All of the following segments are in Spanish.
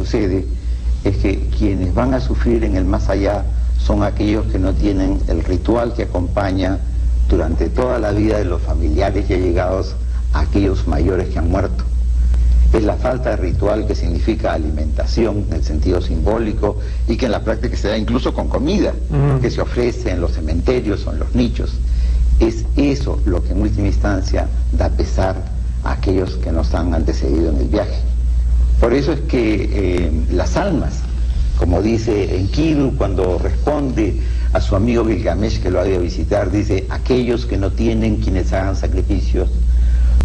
sucede es que quienes van a sufrir en el más allá son aquellos que no tienen el ritual que acompaña durante toda la vida de los familiares y allegados a aquellos mayores que han muerto. Es la falta de ritual que significa alimentación en el sentido simbólico y que en la práctica se da incluso con comida que se ofrece en los cementerios o en los nichos. Es eso lo que en última instancia da pesar a aquellos que nos han antecedido en el viaje. Por eso es que las almas, como dice Enkidu cuando responde a su amigo Gilgamesh que lo ha ido a visitar, dice: aquellos que no tienen quienes hagan sacrificios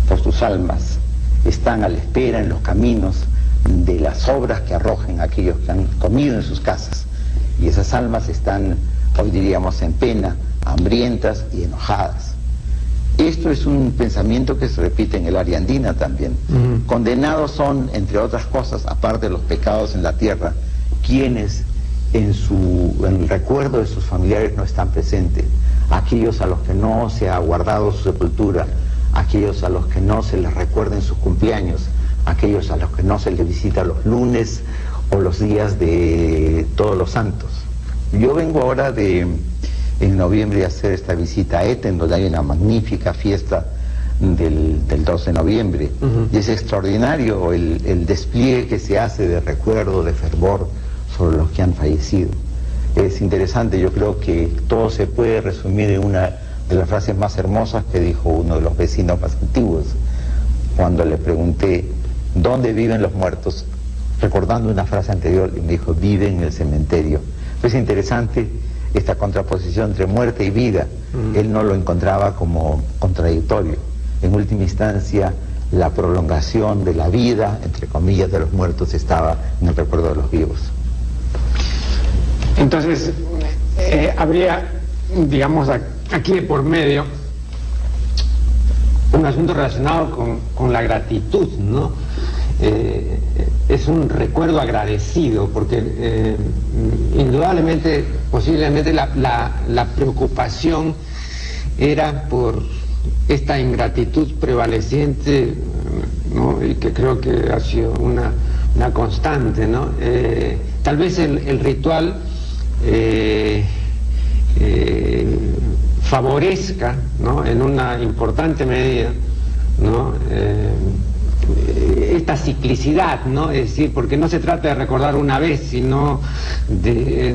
por sus almas están a la espera en los caminos de las obras que arrojen aquellos que han comido en sus casas, y esas almas están, hoy diríamos, en pena, hambrientas y enojadas. Esto es un pensamiento que se repite en el área andina también. Condenados son, entre otras cosas, aparte de los pecados en la tierra, quienes en el recuerdo de sus familiares no están presentes, aquellos a los que no se ha guardado su sepultura, aquellos a los que no se les recuerden sus cumpleaños, aquellos a los que no se les visita los lunes o los días de Todos los Santos. Yo vengo ahora en noviembre a hacer esta visita a Eten, donde hay una magnífica fiesta del 12 de noviembre, y es extraordinario el despliegue que se hace de recuerdo, de fervor sobre los que han fallecido. Es interesante, yo creo que todo se puede resumir en una de las frases más hermosas que dijo uno de los vecinos más antiguos, cuando le pregunté ¿dónde viven los muertos?, recordando una frase anterior, y me dijo: viven en el cementerio. Es interesante esta contraposición entre muerte y vida. Él no lo encontraba como contradictorio. En última instancia, la prolongación de la vida, entre comillas, de los muertos estaba en el recuerdo de los vivos. Entonces, habría, digamos, aquí de por medio un asunto relacionado con la gratitud, ¿no? Es un recuerdo agradecido, porque indudablemente, posiblemente la preocupación era por esta ingratitud prevaleciente, ¿no? Y que creo que ha sido una constante, ¿no? Tal vez el ritual favorezca, ¿no?, en una importante medida, ¿no?, esta ciclicidad, ¿no? Es decir, porque no se trata de recordar una vez, sino de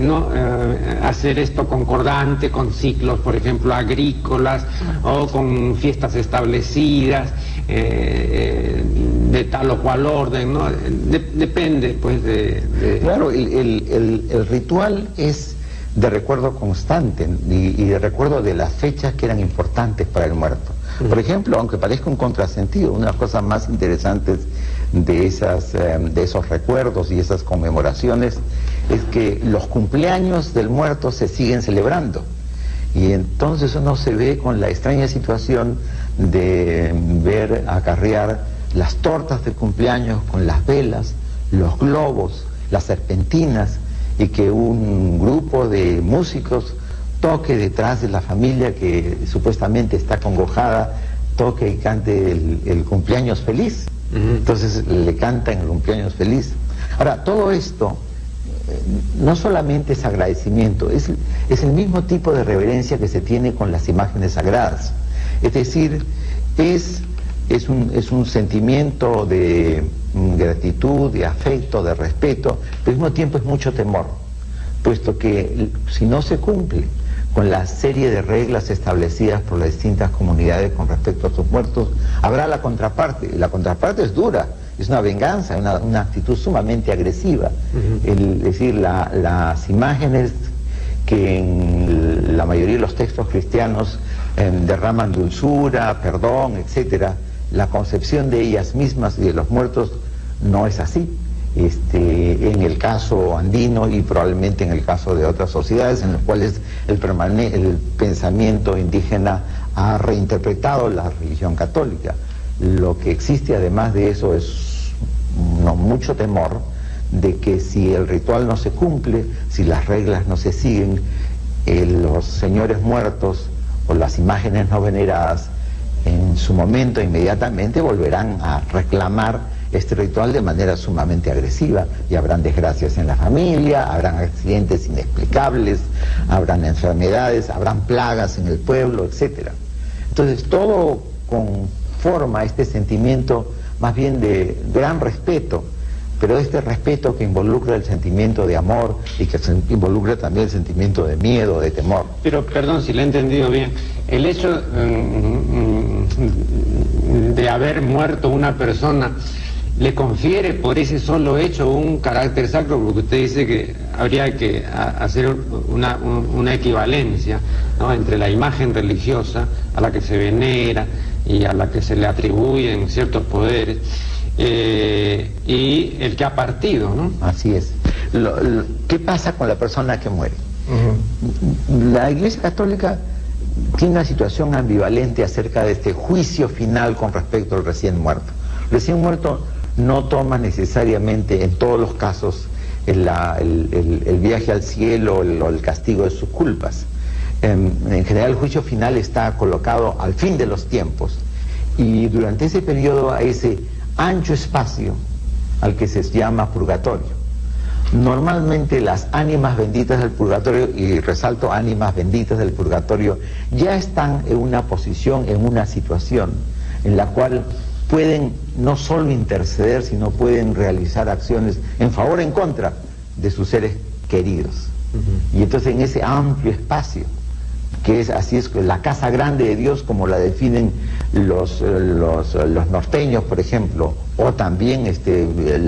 hacer esto concordante con ciclos, por ejemplo, agrícolas, o con fiestas establecidas de tal o cual orden, ¿no? Depende, pues, Claro, el ritual es de recuerdo constante y de recuerdo de las fechas que eran importantes para el muerto. Por ejemplo, aunque parezca un contrasentido, una de las cosas más interesantes de esos recuerdos y esas conmemoraciones es que los cumpleaños del muerto se siguen celebrando, y entonces uno se ve con la extraña situación de ver acarrear las tortas de cumpleaños con las velas, los globos, las serpentinas, y que un grupo de músicos toque detrás de la familia que supuestamente está congojada, toque y cante el cumpleaños feliz. Entonces le cantan el cumpleaños feliz. Ahora, todo esto no solamente es agradecimiento, es el mismo tipo de reverencia que se tiene con las imágenes sagradas. Es decir, es un sentimiento de gratitud, de afecto, de respeto, pero al mismo tiempo es mucho temor, puesto que si no se cumple con la serie de reglas establecidas por las distintas comunidades con respecto a sus muertos, habrá la contraparte, y la contraparte es dura, es una venganza, una actitud sumamente agresiva. Es decir, las imágenes que en la mayoría de los textos cristianos derraman dulzura, perdón, etcétera, la concepción de ellas mismas y de los muertos no es así. En el caso andino y probablemente en el caso de otras sociedades en las cuales el pensamiento indígena ha reinterpretado la religión católica. Lo que existe además de eso es mucho temor de que si el ritual no se cumple, si las reglas no se siguen, los señores muertos o las imágenes no veneradas en su momento inmediatamente volverán a reclamar este ritual de manera sumamente agresiva, y habrán desgracias en la familia, habrán accidentes inexplicables, habrán enfermedades, habrán plagas en el pueblo, etc. Entonces todo conforma este sentimiento más bien de gran respeto, pero este respeto que involucra el sentimiento de amor y que involucra también el sentimiento de miedo, de temor. Pero, perdón, si le he entendido bien, el hecho de haber muerto una persona le confiere por ese solo hecho un carácter sacro, porque usted dice que habría que hacer una equivalencia, ¿no?, entre la imagen religiosa a la que se venera y a la que se le atribuyen ciertos poderes, y el que ha partido, ¿no? Así es. ¿Qué pasa con la persona que muere? La Iglesia Católica tiene una situación ambivalente acerca de este juicio final con respecto al recién muerto. El recién muerto no toma necesariamente en todos los casos el viaje al cielo o el castigo de sus culpas. En general el juicio final está colocado al fin de los tiempos, y durante ese periodo hay ese ancho espacio al que se llama purgatorio. Normalmente las ánimas benditas del purgatorio, y resalto ánimas benditas del purgatorio, ya están en una posición, en una situación en la cual pueden no solo interceder, sino pueden realizar acciones en favor o en contra de sus seres queridos. Y entonces en ese amplio espacio, que es así, es la casa grande de Dios, como la definen los norteños, por ejemplo, o también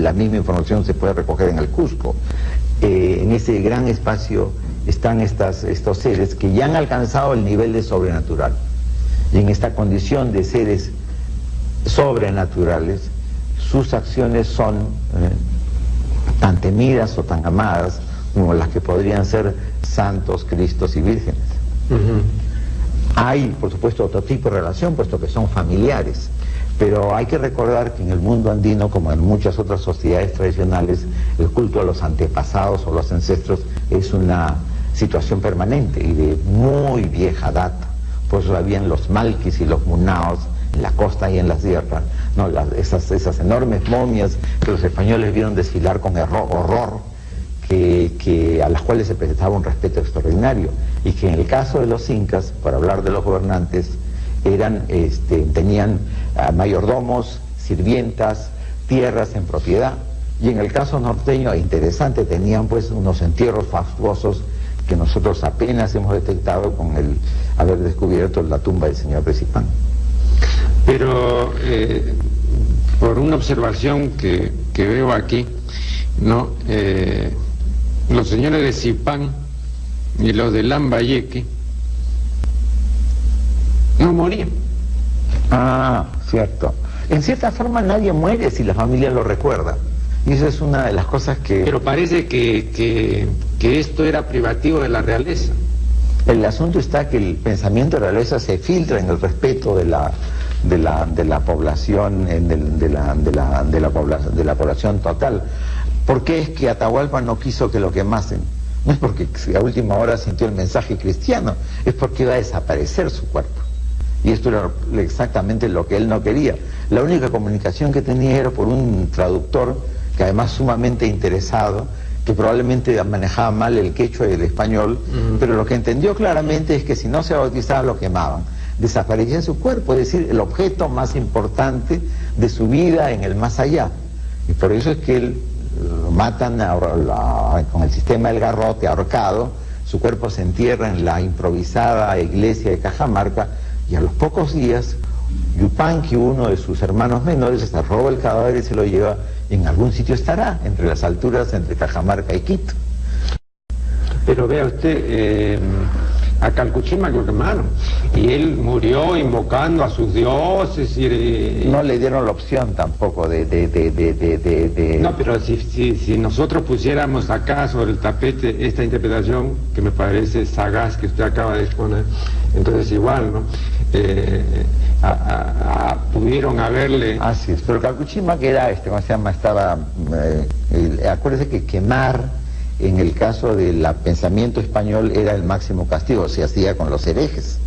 la misma información se puede recoger en el Cusco. En ese gran espacio están estos seres que ya han alcanzado el nivel de sobrenatural, y en esta condición de seres sobrenaturales, sus acciones son tan temidas o tan amadas como las que podrían ser santos, cristos y vírgenes. Hay, por supuesto, otro tipo de relación, puesto que son familiares, pero hay que recordar que en el mundo andino, como en muchas otras sociedades tradicionales, el culto a los antepasados o los ancestros es una situación permanente y de muy vieja data. Por eso habían los malquis y los munaos en la costa y en la sierra, ¿no? Esas enormes momias que los españoles vieron desfilar con horror, a las cuales se prestaba un respeto extraordinario, y que en el caso de los incas, para hablar de los gobernantes, tenían mayordomos, sirvientas, tierras en propiedad, y en el caso norteño, interesante, tenían pues unos entierros fastuosos que nosotros apenas hemos detectado con el haber descubierto la tumba del señor de Zipán. Pero por una observación que veo aquí, ¿no? Los señores de Zipán y los de Lambayeque no morían. Ah, cierto. En cierta forma nadie muere si la familia lo recuerda, y esa es una de las cosas que... Pero parece que esto era privativo de la realeza. El asunto está que el pensamiento de la realeza se filtra en el respeto de la población, de la población total. ¿Por qué es que Atahualpa no quiso que lo quemasen? No es porque a última hora sintió el mensaje cristiano, es porque iba a desaparecer su cuerpo. Y esto era exactamente lo que él no quería. La única comunicación que tenía era por un traductor, que además sumamente interesado, que probablemente manejaba mal el quechua y el español, pero lo que entendió claramente es que si no se bautizaba lo quemaban. Desaparecía su cuerpo, es decir, el objeto más importante de su vida en el más allá. Y por eso es que él lo matan con el sistema del garrote, ahorcado, su cuerpo se entierra en la improvisada iglesia de Cajamarca, y a los pocos días Yupanqui, uno de sus hermanos menores, se roba el cadáver y se lo lleva, y en algún sitio estará, entre las alturas entre Cajamarca y Quito. Pero vea usted, a Calcuchima lo quemaron, y él murió invocando a sus dioses y... No le dieron la opción tampoco de... No, pero si nosotros pusiéramos acá sobre el tapete esta interpretación, que me parece sagaz, que usted acaba de exponer, entonces igual, ¿no? Pudieron haberle... Así es, pero Calcuchima, que era, ¿cómo se llama? Acuérdese que quemar, en el caso del pensamiento español, era el máximo castigo, se hacía con los herejes.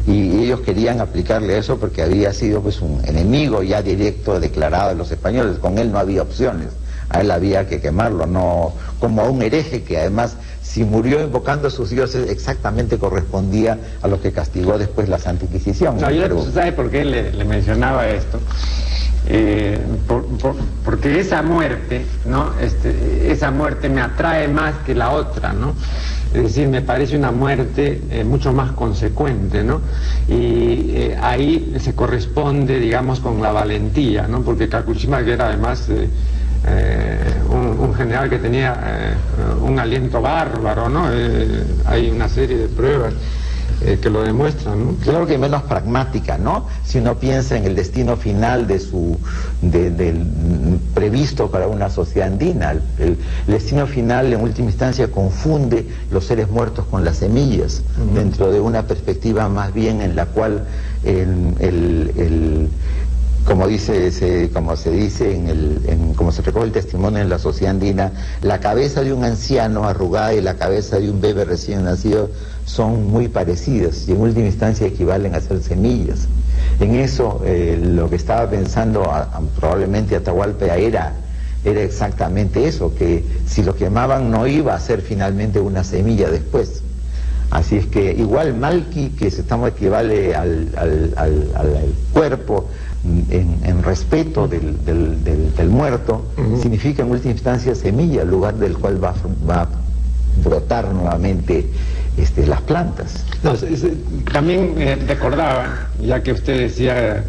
Y ellos querían aplicarle eso porque había sido pues un enemigo ya directo declarado de los españoles. Con él no había opciones, a él había que quemarlo, no como a un hereje que además, si murió invocando a sus dioses, exactamente correspondía a lo que castigó después la Santa Inquisición. No, ¿sabe por qué le mencionaba esto? Porque esa muerte, ¿no? Esa muerte me atrae más que la otra, ¿no? Es decir, me parece una muerte mucho más consecuente, ¿no? Y ahí se corresponde, digamos, con la valentía, ¿no? Porque Kakushima, que era además un general que tenía un aliento bárbaro, ¿no? Hay una serie de pruebas que lo demuestran, ¿no? Claro que menos pragmática, ¿no? Si uno piensa en el destino final del previsto para una sociedad andina, el destino final en última instancia confunde los seres muertos con las semillas, dentro de una perspectiva más bien en la cual como se dice como se recoge el testimonio en la sociedad andina, la cabeza de un anciano arrugada y la cabeza de un bebé recién nacido son muy parecidas y en última instancia equivalen a ser semillas. En eso lo que estaba pensando probablemente Atahualpa era exactamente eso, que si lo quemaban no iba a ser finalmente una semilla después. Así es que igual Malki, que equivale al cuerpo en respeto del muerto, significa en última instancia semilla, lugar del cual va a brotar nuevamente las plantas. No, también recordaba, ya que usted decía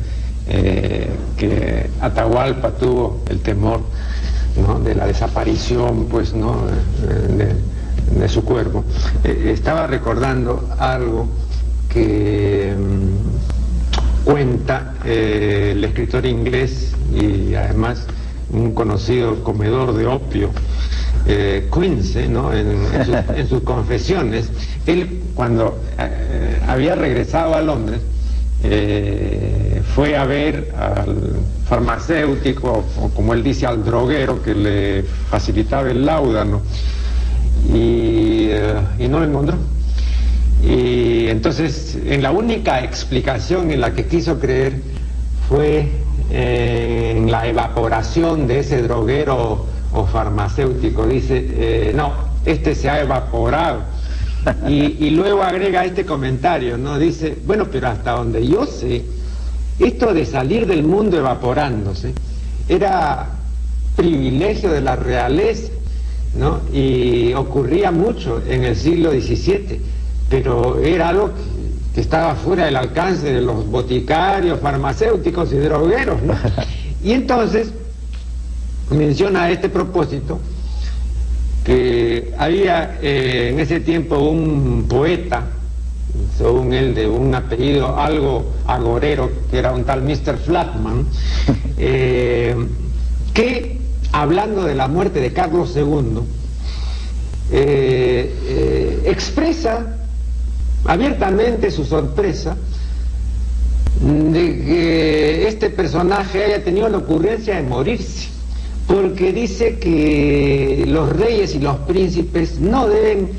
que Atahualpa tuvo el temor, ¿no?, de la desaparición, pues, ¿no?, de su cuerpo. Estaba recordando algo que cuenta el escritor inglés y además un conocido comedor de opio, Quince, ¿no?, en sus confesiones. Él, cuando había regresado a Londres, fue a ver al farmacéutico, o como él dice, al droguero que le facilitaba el láudano, y no lo encontró. Y entonces, en la única explicación en la que quiso creer fue en la evaporación de ese droguero o farmacéutico. Dice, no, se ha evaporado. Y luego agrega este comentario, ¿no? Dice, bueno, pero hasta donde yo sé, esto de salir del mundo evaporándose era privilegio de la realeza, ¿no? Y ocurría mucho en el siglo XVII, pero era algo que estaba fuera del alcance de los boticarios, farmacéuticos y drogueros, ¿no? Y entonces menciona a este propósito que había en ese tiempo un poeta, según él, de un apellido algo agorero, que era un tal Mr. Flatman, que, hablando de la muerte de Carlos II, expresa abiertamente su sorpresa de que este personaje haya tenido la ocurrencia de morirse, porque dice que los reyes y los príncipes no deben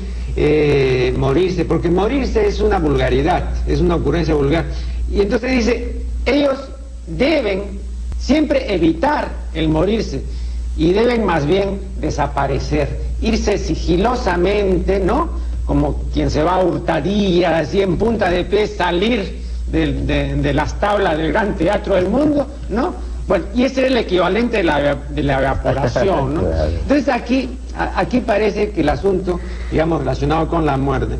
morirse, porque morirse es una vulgaridad, es una ocurrencia vulgar. Y entonces dice, ellos deben siempre evitar el morirse y deben más bien desaparecer, irse sigilosamente, ¿no?, como quien se va a hurtadillas, así en punta de pie, salir de las tablas del gran teatro del mundo, ¿no? Bueno, y ese es el equivalente de la evaporación, ¿no? Entonces aquí parece que el asunto, digamos, relacionado con la muerte,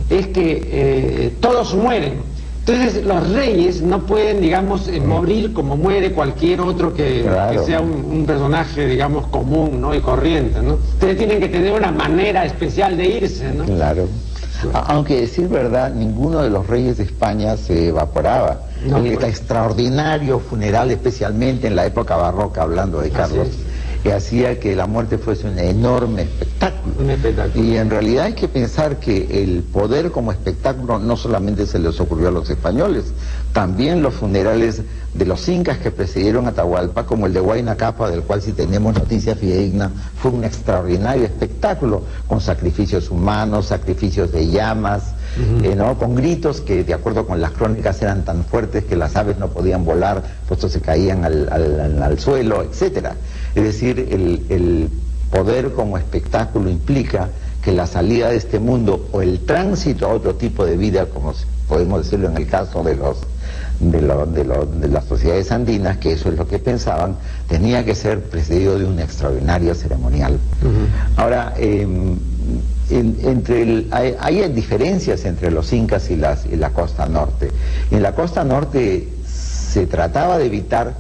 es que todos mueren. Entonces los reyes no pueden, digamos, morir como muere cualquier otro que sea un personaje, digamos, común, ¿no?, y corriente, ¿no? Entonces tienen que tener una manera especial de irse, ¿no? Claro. Aunque decir verdad, ninguno de los reyes de España se evaporaba. No, el extraordinario funeral, especialmente en la época barroca, hablando de Carlos, que hacía que la muerte fuese un enorme espectáculo. espectáculo. Un espectáculo. Y en realidad hay que pensar que el poder como espectáculo no solamente se les ocurrió a los españoles, también los funerales de los incas que precedieron a Atahualpa, como el de Huayna Cápac, del cual si tenemos noticia fidedigna, fue un extraordinario espectáculo, con sacrificios humanos, sacrificios de llamas, ¿no? Con gritos que, de acuerdo con las crónicas, eran tan fuertes que las aves no podían volar, puesto se caían al suelo, etcétera. Es decir, el poder como espectáculo implica que la salida de este mundo o el tránsito a otro tipo de vida, como podemos decirlo en el caso de las sociedades andinas, que eso es lo que pensaban, tenía que ser precedido de un extraordinario ceremonial. Ahora, hay diferencias entre los incas y la costa norte. En la costa norte se trataba de evitar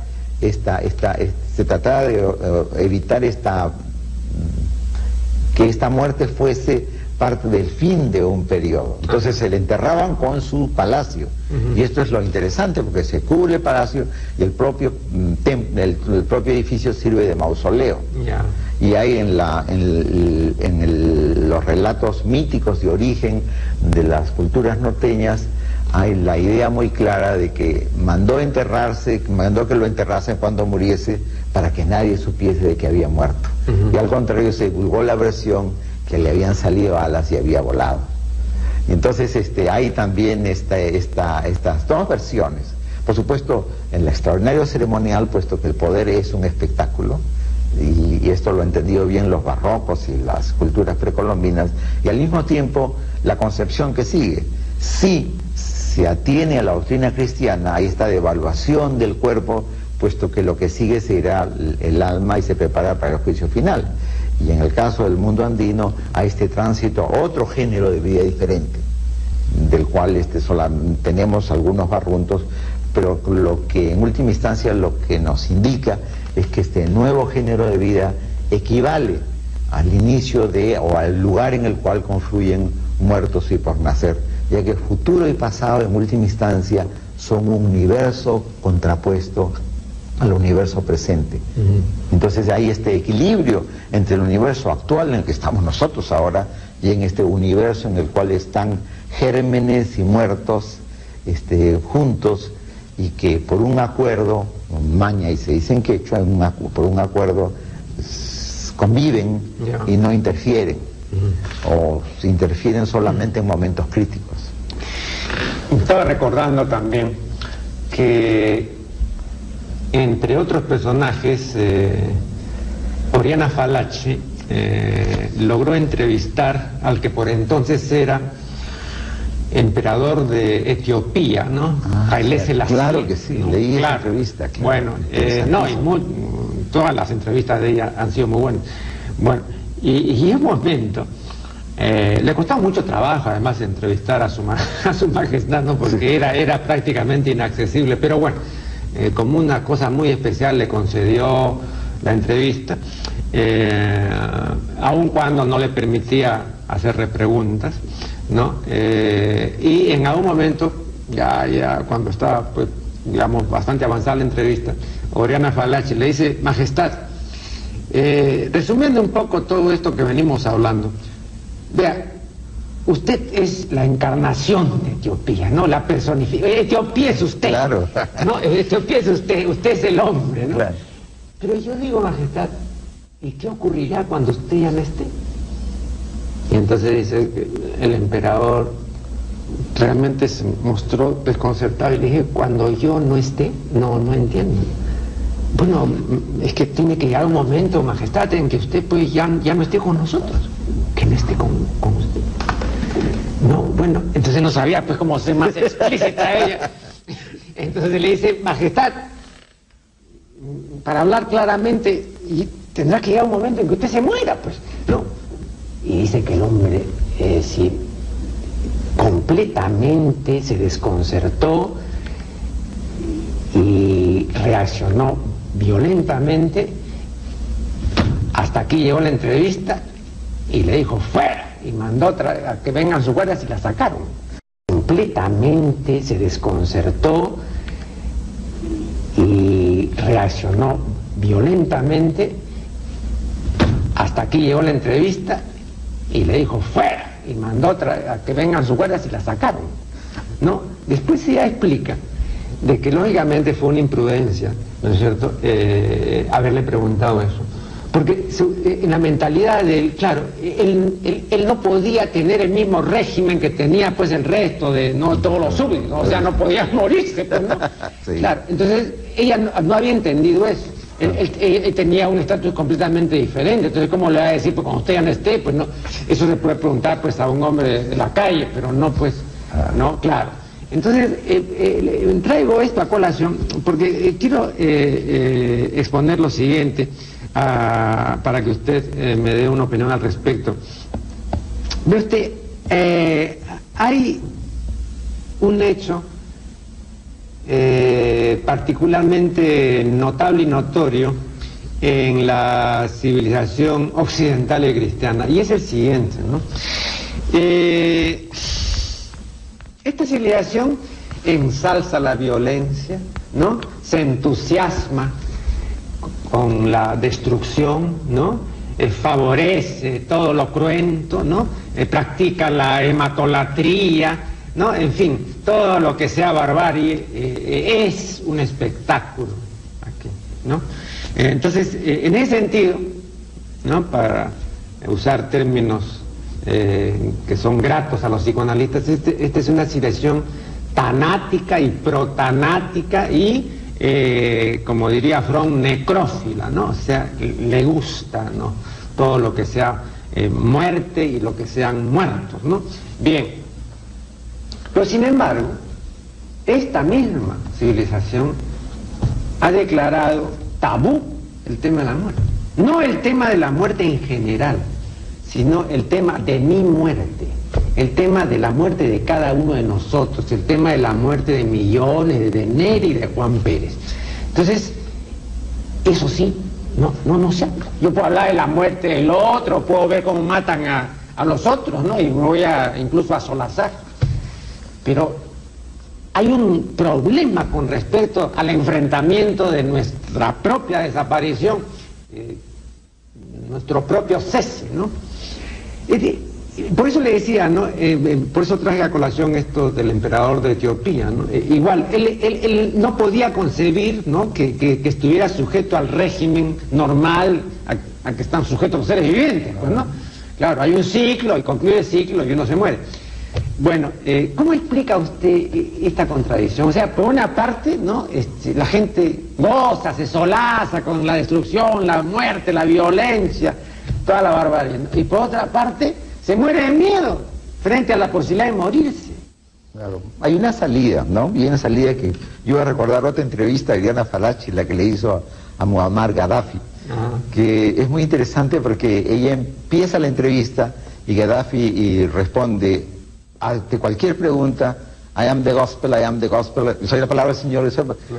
que esta muerte fuese parte del fin de un periodo. Entonces se le enterraban con su palacio. Y esto es lo interesante, porque se cubre el palacio y el propio edificio sirve de mausoleo. Y hay en los relatos míticos de origen de las culturas norteñas, hay la idea muy clara de que mandó que lo enterrasen cuando muriese, para que nadie supiese de que había muerto. Y al contrario, se divulgó la versión que le habían salido alas y había volado. Y entonces hay también estas dos versiones. Por supuesto, en el extraordinario ceremonial, puesto que el poder es un espectáculo, y esto lo han entendido bien los barrocos y las culturas precolombinas, y al mismo tiempo la concepción que sigue. Si se atiene a la doctrina cristiana, hay esta devaluación del cuerpo, puesto que lo que sigue será el alma y se prepara para el juicio final. Y en el caso del mundo andino, hay este tránsito a otro género de vida diferente, del cual tenemos algunos barruntos, pero lo que en última instancia lo que nos indica es que este nuevo género de vida equivale al inicio o al lugar en el cual confluyen muertos y por nacer, ya que futuro y pasado en última instancia son un universo contrapuesto al universo presente. Entonces hay este equilibrio entre el universo actual en el que estamos nosotros ahora y en este universo en el cual están gérmenes y muertos juntos, y que por un acuerdo, maña y se dice en quechua, por un acuerdo conviven y no interfieren, o interfieren solamente en momentos críticos. Estaba recordando también que entre otros personajes, Oriana Fallaci logró entrevistar al que por entonces era emperador de Etiopía, ¿no? Haile Selassie. Claro que sí, ¿no? leí esa entrevista. Bueno, todas las entrevistas de ella han sido muy buenas. Bueno, y en un momento, le costaba mucho trabajo además entrevistar a su majestad, ¿no? Porque era prácticamente inaccesible, pero bueno, como una cosa muy especial le concedió la entrevista, aun cuando no le permitía hacerle preguntas, ¿no? Y en algún momento, ya cuando estaba, pues, digamos, bastante avanzada la entrevista, Oriana Fallaci le dice: Majestad, resumiendo un poco todo esto que venimos hablando, vea, usted es la encarnación de Etiopía, ¿no? La personificación. Etiopía es usted. Claro. No, Etiopía es usted es el hombre, ¿no? Claro. Pero yo digo, Majestad, ¿y qué ocurrirá cuando usted ya no esté? Y entonces dice el emperador, realmente se mostró desconcertado y le dije: cuando yo no esté, no entiendo. Bueno, es que tiene que llegar un momento, Majestad, en que usted pues ya no esté con nosotros, que no esté con usted. No, bueno, entonces no sabía pues cómo ser más explícita ella. Entonces le dice: Majestad, para hablar claramente, y tendrá que llegar un momento en que usted se muera, pues, ¿no? Y dice que el hombre, sí, completamente se desconcertó y reaccionó violentamente. Hasta aquí llegó la entrevista y le dijo: fuera, y mandó a que vengan sus guardias y la sacaron. Completamente se desconcertó y reaccionó violentamente. Hasta aquí llegó la entrevista y le dijo fuera, y mandó a que vengan sus guardias y la sacaron, ¿no? Después ella explica de que lógicamente fue una imprudencia, ¿no es cierto?, haberle preguntado eso. Porque en la mentalidad de él, claro, él no podía tener el mismo régimen que tenía pues el resto de todos los súbditos, o sea, no podía morirse, pues, ¿no? Sí. Claro, entonces ella no había entendido eso. Él tenía un estatus completamente diferente, entonces ¿cómo le va a decir? Pues cuando usted ya no esté, pues no, eso se puede preguntar pues a un hombre de la calle, pero no pues, no, claro. Entonces, traigo esto a colación porque quiero exponer lo siguiente para que usted me dé una opinión al respecto. Ve usted, hay un hecho particularmente notable y notorio en la civilización occidental y cristiana, y es el siguiente, ¿no? Esta civilización ensalza la violencia, ¿no? Se entusiasma con la destrucción, ¿no? Favorece todo lo cruento, ¿no? Practica la hematolatría, ¿no? En fin, todo lo que sea barbarie es un espectáculo aquí, ¿no? Entonces, en ese sentido, ¿no? Para usar términos que son gratos a los psicoanalistas, esta es una civilización tanática y protanática y como diría Fromm, necrófila, ¿no? O sea, le gusta, ¿no? Todo lo que sea muerte y lo que sean muertos, ¿no? Bien, pero sin embargo, esta misma civilización ha declarado tabú el tema de la muerte. No el tema de la muerte en general, sino el tema de mi muerte, el tema de la muerte de cada uno de nosotros, el tema de la muerte de millones, de Neri y de Juan Pérez. Entonces, eso sí, no sé. Yo puedo hablar de la muerte del otro, puedo ver cómo matan a los otros, ¿no? Y me voy incluso a solazar. Pero hay un problema con respecto al enfrentamiento de nuestra propia desaparición, nuestro propio cese, ¿no? Por eso le decía, ¿no? Por eso traje a colación esto del emperador de Etiopía, ¿no? Igual, él no podía concebir, ¿no? que estuviera sujeto al régimen normal a que están sujetos los seres vivientes, pues, ¿no? Claro, hay un ciclo y concluye el ciclo y uno se muere. Bueno, ¿cómo explica usted esta contradicción? O sea, por una parte, ¿no? La gente goza, se solaza con la destrucción, la muerte, la violencia, toda la barbarie, ¿no? Y por otra parte, se muere de miedo frente a la posibilidad de morirse. Claro, hay una salida, ¿no? Y una salida que yo voy a recordar otra entrevista de Diana Falaci, la que le hizo a Muammar Gaddafi, que es muy interesante porque ella empieza la entrevista y Gaddafi responde ante cualquier pregunta: I am the gospel, soy la palabra del Señor.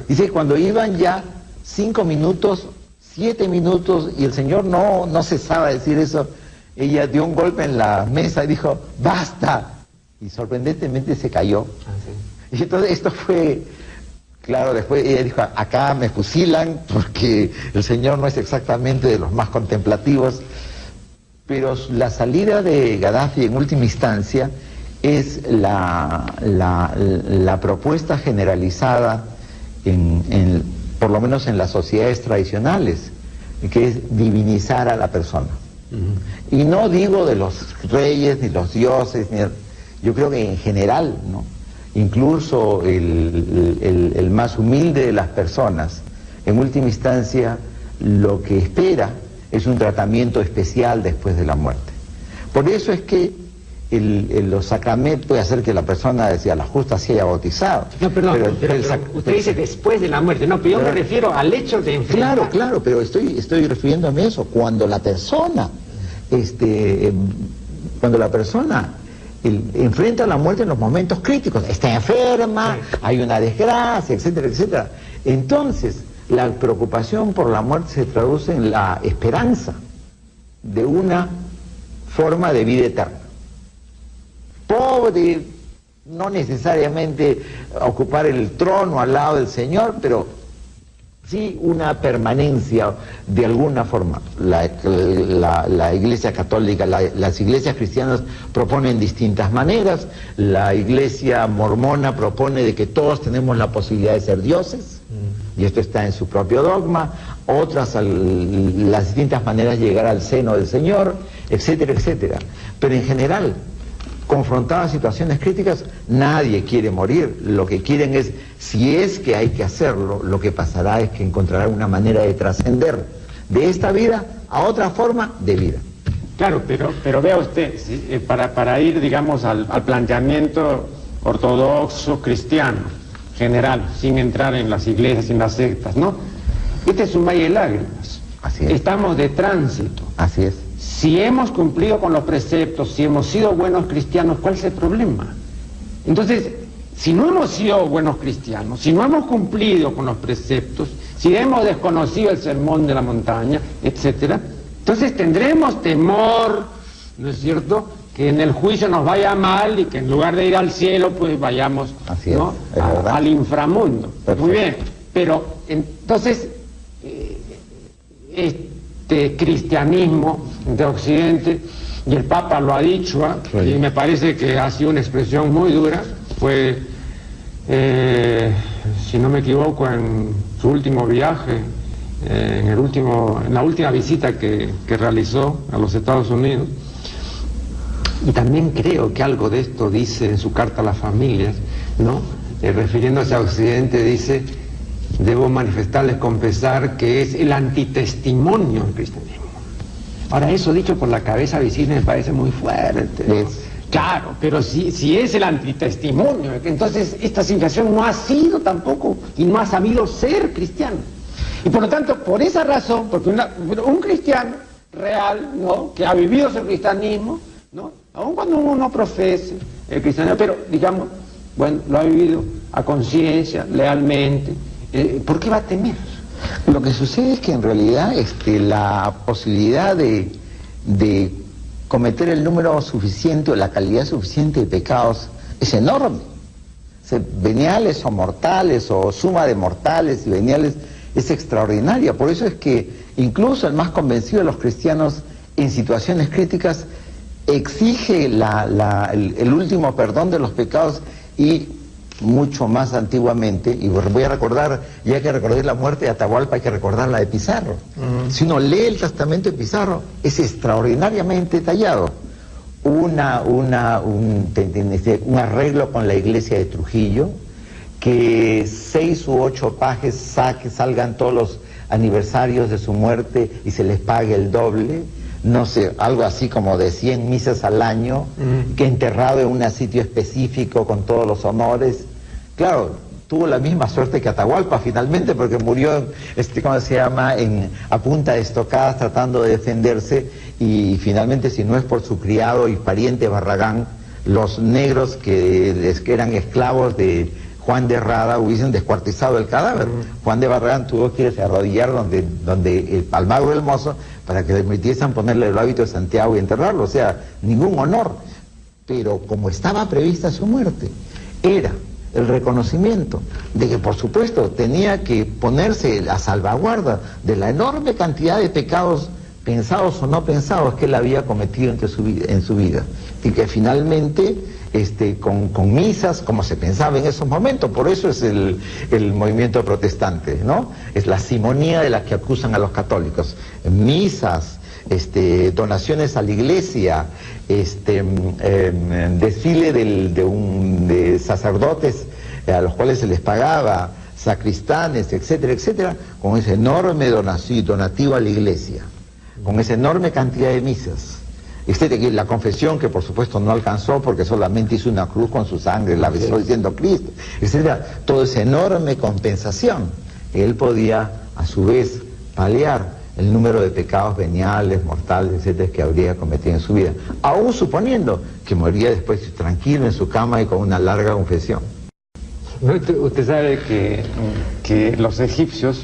Dice, cuando iban ya 5 minutos, 7 minutos, y el Señor no cesaba de decir eso, ella dio un golpe en la mesa y dijo, ¡basta! Y sorprendentemente se cayó. Sí. Y entonces esto fue, claro, después ella dijo, acá me fusilan porque el Señor no es exactamente de los más contemplativos. Pero la salida de Gaddafi en última instancia es la propuesta generalizada por lo menos en las sociedades tradicionales, que es divinizar a la persona. Y no digo de los reyes ni los dioses, yo creo que en general, ¿no? Incluso el más humilde de las personas, en última instancia, lo que espera es un tratamiento especial después de la muerte. Por eso es que los sacramentos puede hacer que la persona, decía, la justa se haya bautizado. No, perdón, pero usted dice después de la muerte, no, pero yo me refiero al hecho de enfrentar. Claro, pero estoy refiriéndome a eso, cuando la persona, enfrenta la muerte en los momentos críticos, está enferma, sí, hay una desgracia, etcétera, etcétera. Entonces, la preocupación por la muerte se traduce en la esperanza de una forma de vida eterna. Pobre, no necesariamente ocupar el trono al lado del Señor, pero sí una permanencia de alguna forma. La Iglesia Católica, las iglesias cristianas proponen distintas maneras. La Iglesia mormona propone de que todos tenemos la posibilidad de ser dioses, y esto está en su propio dogma. Otras, las distintas maneras de llegar al seno del Señor, etcétera, etcétera. Pero en general, confrontadas a situaciones críticas, nadie quiere morir. Lo que quieren es, si es que hay que hacerlo, lo que pasará es que encontrarán una manera de trascender de esta vida a otra forma de vida. Claro, pero vea usted, ¿sí? Para ir, digamos, al planteamiento ortodoxo cristiano general, sin entrar en las iglesias, en las sectas, ¿no? Este es un valle de lágrimas. Así es. Estamos de tránsito. Así es. Si hemos cumplido con los preceptos, si hemos sido buenos cristianos, ¿cuál es el problema? Entonces, si no hemos sido buenos cristianos, si no hemos cumplido con los preceptos, si hemos desconocido el sermón de la montaña, etcétera, entonces tendremos temor, ¿no es cierto?, que en el juicio nos vaya mal y que en lugar de ir al cielo, pues vayamos, ¿no?, al inframundo. Perfecto. Muy bien, pero entonces este cristianismo de Occidente, y el Papa lo ha dicho, y me parece que ha sido una expresión muy dura, fue, si no me equivoco, en su último viaje, en la última visita que realizó a los Estados Unidos, y también creo que algo de esto dice en su carta a las familias, ¿no? Refiriéndose a Occidente, dice: debo manifestarles con pesar que es el antitestimonio del cristianismo. Ahora, eso dicho por la cabeza visible me parece muy fuerte, ¿no? Claro, pero si es el antitestimonio, entonces esta civilización no ha sido tampoco y no ha sabido ser cristiano. Y por lo tanto, por esa razón, porque un cristiano real, ¿no?, que ha vivido su cristianismo, ¿no?, aun cuando uno no profese el cristianismo, pero digamos, bueno, lo ha vivido a conciencia, lealmente, ¿por qué va a temer? Lo que sucede es que en realidad la posibilidad de cometer el número suficiente o la calidad suficiente de pecados es enorme. Veniales o mortales, o suma de mortales y veniales, es extraordinaria. Por eso es que incluso el más convencido de los cristianos en situaciones críticas exige el último perdón de los pecados. Y mucho más antiguamente, y voy a recordar, ya que recordé la muerte de Atahualpa, hay que recordar la de Pizarro. Si uno lee el testamento de Pizarro, es extraordinariamente detallado. Un arreglo con la iglesia de Trujillo, que 6 u 8 pajes salgan todos los aniversarios de su muerte y se les pague el doble, no sé, algo así como de 100 misas al año, que enterrado en un sitio específico con todos los honores. Claro, tuvo la misma suerte que Atahualpa finalmente, porque murió, ¿cómo se llama?, a punta de estocadas tratando de defenderse, y finalmente, si no es por su criado y pariente Barragán, los negros que eran esclavos de Juan de Rada hubiesen descuartizado el cadáver. Juan de Barragán tuvo que irse a arrodillar donde Almagro el Mozo para que le permitiesen ponerle el hábito de Santiago y enterrarlo. O sea, ningún honor. Pero como estaba prevista su muerte, era el reconocimiento de que, por supuesto, tenía que ponerse a salvaguarda de la enorme cantidad de pecados, pensados o no pensados, que él había cometido en su vida, y que finalmente con misas, como se pensaba en esos momentos. Por eso es el movimiento protestante, ¿no? Es la simonía de la que acusan a los católicos. Misas, donaciones a la iglesia, desfile de sacerdotes a los cuales se les pagaba, sacristanes, etcétera, etcétera, con ese enorme donativo a la iglesia, con esa enorme cantidad de misas. La confesión, que por supuesto no alcanzó porque solamente hizo una cruz con su sangre, la besó diciendo Cristo, etcétera. Toda esa enorme compensación, él podía a su vez paliar el número de pecados veniales, mortales, etcétera, que habría cometido en su vida, aún suponiendo que moriría después tranquilo en su cama y con una larga confesión. Usted sabe que los egipcios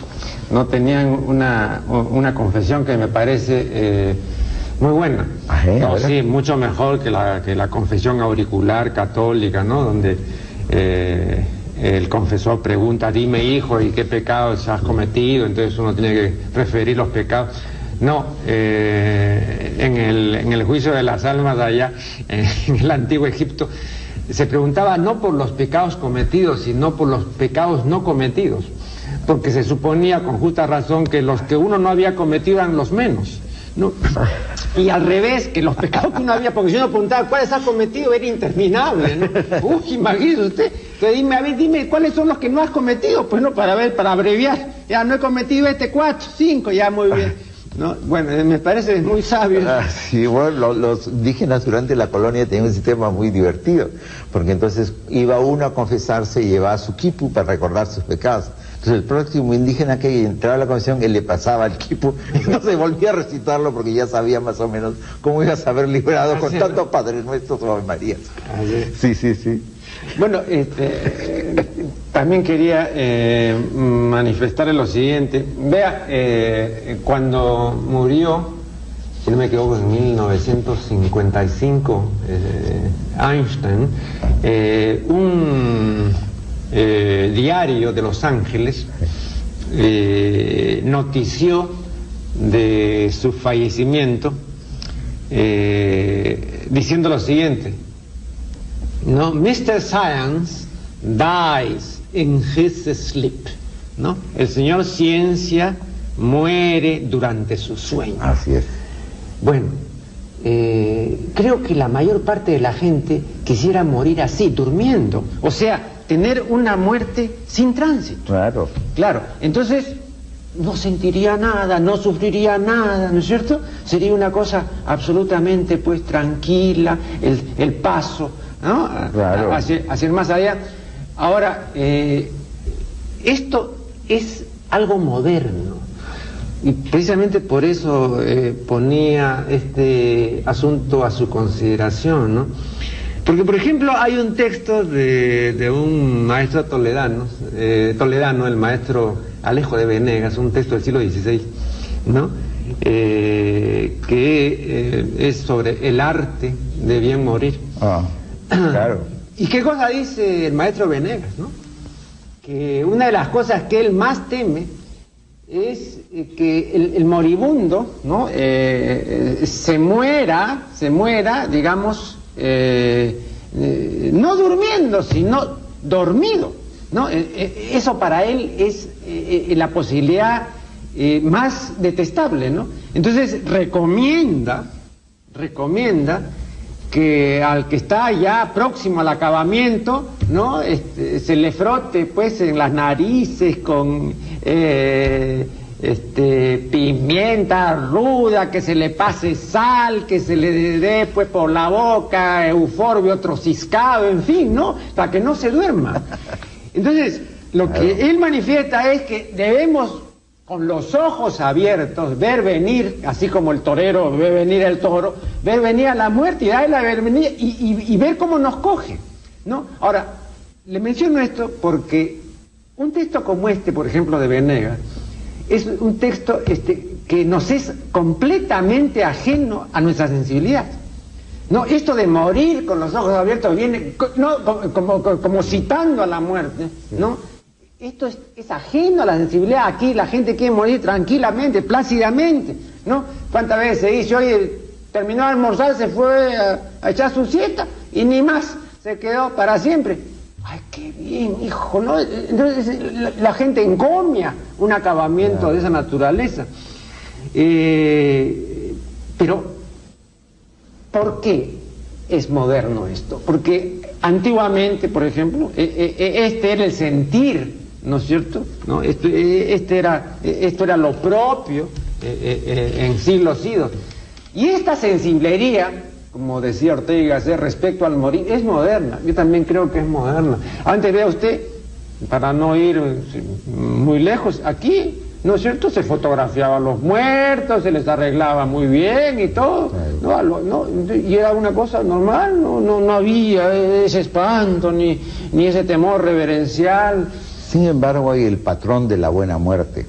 no tenían una confesión que me parece muy buena. No, sí, mucho mejor que la confesión auricular católica, ¿no? Donde el confesor pregunta, dime hijo, ¿y qué pecados has cometido? Entonces uno tiene que referir los pecados. No, en el juicio de las almas allá, en el antiguo Egipto, se preguntaba no por los pecados cometidos, sino por los pecados no cometidos, porque se suponía con justa razón que los que uno no había cometido eran los menos, ¿no? Y al revés, que los pecados que uno había, porque si uno preguntaba cuáles has cometido, era interminable, ¿no? Uy, imagínese usted. Entonces dime, a ver, dime cuáles son los que no has cometido, pues no, para ver, para abreviar. Ya no he cometido 4, 5, ya muy bien. ¿No? Bueno, me parece muy sabio. Sí, bueno, los indígenas durante la colonia tenían un sistema muy divertido, porque entonces iba uno a confesarse y llevaba su quipu para recordar sus pecados. Entonces el próximo indígena que entraba a la confesión, él le pasaba el quipu y no se volvía a recitarlo porque ya sabía más o menos cómo ibas a haber librado con tantos Padres Nuestros o Ave Marías. Sí, sí, sí. Bueno, también quería manifestarle lo siguiente. Vea, cuando murió, si no me equivoco, en 1955, Einstein, un diario de Los Ángeles notició de su fallecimiento diciendo lo siguiente: ¿no? Mr. Science dies in his sleep, ¿no? El señor Ciencia muere durante su sueño. Así es. Bueno, creo que la mayor parte de la gente quisiera morir así, durmiendo, o sea, tener una muerte sin tránsito. Claro. Claro, entonces no sentiría nada, no sufriría nada, ¿no es cierto? Sería una cosa absolutamente, pues, tranquila, el paso, ¿no? Claro. Hacia el más allá. Ahora, esto es algo moderno, y precisamente por eso ponía este asunto a su consideración, ¿no? Porque, por ejemplo, hay un texto de un maestro toledano, el maestro Alejo de Venegas, un texto del siglo XVI, ¿no? Que es sobre el arte de bien morir. Ah, claro. ¿Y qué cosa dice el maestro Venegas, no? Que una de las cosas que él más teme es que el moribundo, ¿no? se muera, digamos, no durmiendo, sino dormido, ¿no? Eso para él es la posibilidad más detestable, ¿no? Entonces recomienda que al que está ya próximo al acabamiento, ¿no? Se le frote, pues, en las narices con pimienta ruda, que se le pase sal, que se le dé, pues, por la boca euforbio, otro ciscado, en fin, ¿no? Para que no se duerma. Entonces, lo que él manifiesta es que debemos, con los ojos abiertos, ver venir, así como el torero ve venir el toro, ver venir a la muerte y darle la bienvenida y ver cómo nos coge, ¿no? Ahora, le menciono esto porque un texto como este, por ejemplo, de Venegas, es un texto que nos es completamente ajeno a nuestra sensibilidad. No, esto de morir con los ojos abiertos viene, no, como citando a la muerte, ¿no? Esto es ajeno a la sensibilidad. Aquí la gente quiere morir tranquilamente, plácidamente, ¿no? ¿Cuántas veces se dice, oye, terminó de almorzar, se fue a echar su siesta y ni más, se quedó para siempre? Ay, qué bien, hijo, ¿no? Entonces la gente encomia un acabamiento de esa naturaleza. Pero, ¿por qué es moderno esto? Porque antiguamente, por ejemplo, este era el sentir, ¿no es cierto? ¿No? Esto era lo propio en siglos idos. Y esta sensiblería, como decía Ortega y Gasset, respecto al morir, es moderna. Yo también creo que es moderna. Antes, vea usted, para no ir muy lejos, aquí, ¿no es cierto?, se fotografiaban los muertos, se les arreglaba muy bien y todo, ¿no? Y era una cosa normal, no había ese espanto ni ese temor reverencial. Sin embargo, hay el patrón de la buena muerte,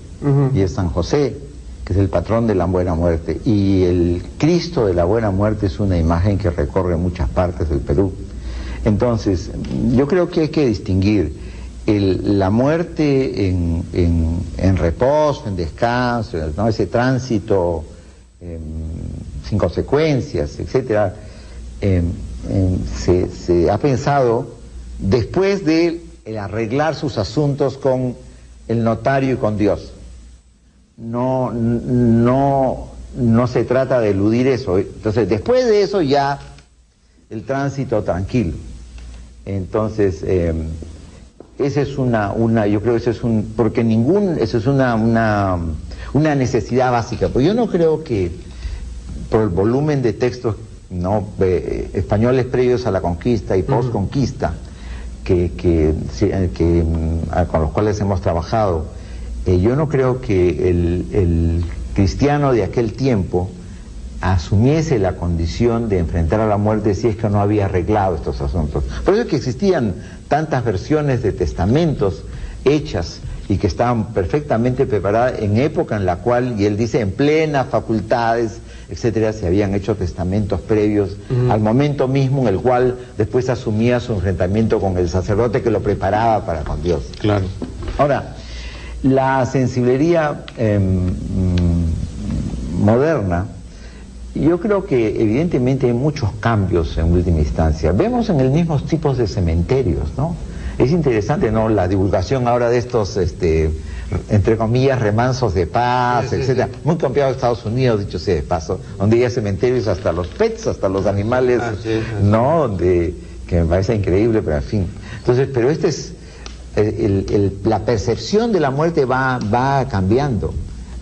y es San José, que es el patrón de la buena muerte, y el Cristo de la buena muerte es una imagen que recorre muchas partes del Perú. Entonces, yo creo que hay que distinguir la muerte en reposo, en descanso, ¿no? Ese tránsito sin consecuencias, etcétera, se ha pensado después de arreglar sus asuntos con el notario y con Dios. No se trata de eludir eso. Entonces, después de eso ya el tránsito tranquilo. Entonces, esa es yo creo que porque eso es una necesidad básica. Pues yo no creo que por el volumen de textos españoles previos a la conquista y post-conquista con los cuales hemos trabajado, yo no creo que el cristiano de aquel tiempo asumiese la condición de enfrentar a la muerte si es que no había arreglado estos asuntos. Por eso es que existían tantas versiones de testamentos hechas y que estaban perfectamente preparadas en época en la cual, y él dice, en plenas facultades, etcétera, se habían hecho testamentos previos al momento mismo en el cual después asumía su enfrentamiento con el sacerdote que lo preparaba para con Dios. Claro. Ahora, la sensiblería moderna, yo creo que evidentemente hay muchos cambios en última instancia. Vemos en el mismos tipos de cementerios, ¿no? Es interesante, ¿no? La divulgación ahora de estos, entre comillas, remansos de paz, etcétera. Muy copiado de Estados Unidos, dicho sea de paso, donde hay cementerios hasta los pets, hasta los animales, ¿no? Que me parece increíble, pero en fin. Entonces, pero la percepción de la muerte va cambiando.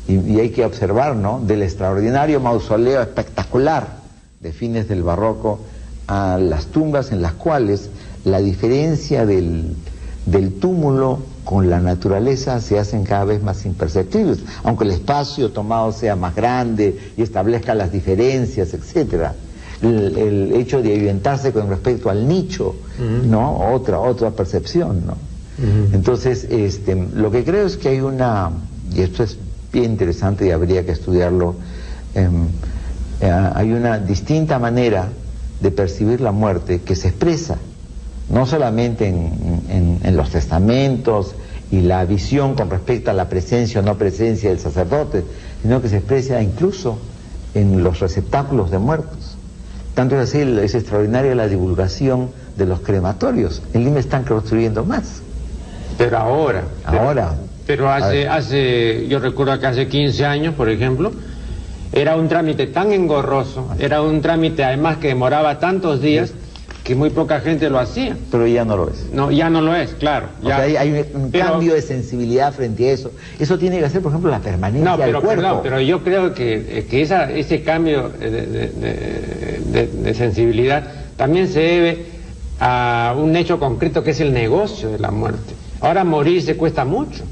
Y hay que observar, ¿no? Del extraordinario mausoleo espectacular de fines del barroco a las tumbas en las cuales la diferencia del túmulo con la naturaleza se hacen cada vez más imperceptibles, aunque el espacio tomado sea más grande y establezca las diferencias, etcétera. El hecho de avientarse con respecto al nicho, ¿no? Otra percepción, ¿no? Entonces, lo que creo es que hay y esto es bien interesante y habría que estudiarlo, hay una distinta manera de percibir la muerte que se expresa no solamente en los testamentos y la visión con respecto a la presencia o no presencia del sacerdote, sino que se expresa incluso en los receptáculos de muertos. Tanto es así, es extraordinaria la divulgación de los crematorios. En Lima están construyendo más. Pero ahora. Pero yo recuerdo que hace 15 años, por ejemplo, era un trámite tan engorroso, era un trámite además que demoraba tantos días, que muy poca gente lo hacía. Pero ya no lo es. No, ya no lo es, claro. Ya. O sea, hay un cambio de sensibilidad frente a eso. Eso tiene que ser, por ejemplo, la permanencia del cuerpo. No, pero yo creo que ese cambio de sensibilidad también se debe a un hecho concreto que es el negocio de la muerte. Ahora morirse cuesta mucho.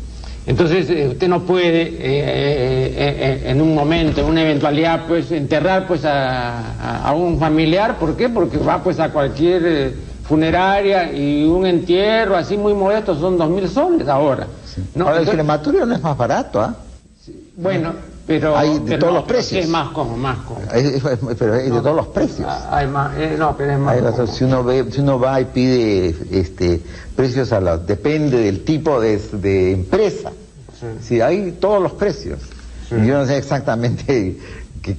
Entonces usted no puede en un momento, en una eventualidad, pues enterrar pues a un familiar. ¿Por qué? Porque va pues a cualquier funeraria y un entierro así muy modesto son 2.000 soles ahora. Sí. ¿No? Ahora el crematorio no es más barato, ¿ah? Bueno, pero hay de todos los precios. Es más cómodo. Pero hay de todos los precios. Hay más, pero es más cómodo. Si uno va y pide precios depende del tipo de empresa. Sí, hay todos los precios. Sí. Yo no sé exactamente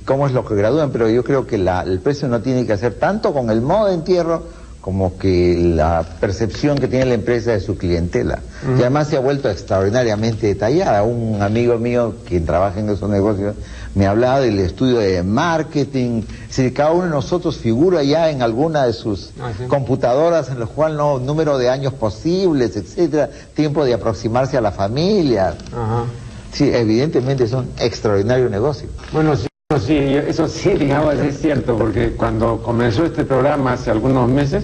cómo es lo que gradúan, pero yo creo que el precio no tiene que hacer tanto con el modo de entierro como que la percepción que tiene la empresa de su clientela. Y además se ha vuelto extraordinariamente detallada. Un amigo mío quien trabaja en esos negocios me hablaba del estudio de marketing. Es decir, cada uno de nosotros figura ya en alguna de sus computadoras en los cuales número de años posibles, etcétera, tiempo de aproximarse a la familia. Sí, evidentemente es un extraordinario negocio. Bueno, sí. Sí, eso sí, digamos, es cierto, porque cuando comenzó este programa hace algunos meses,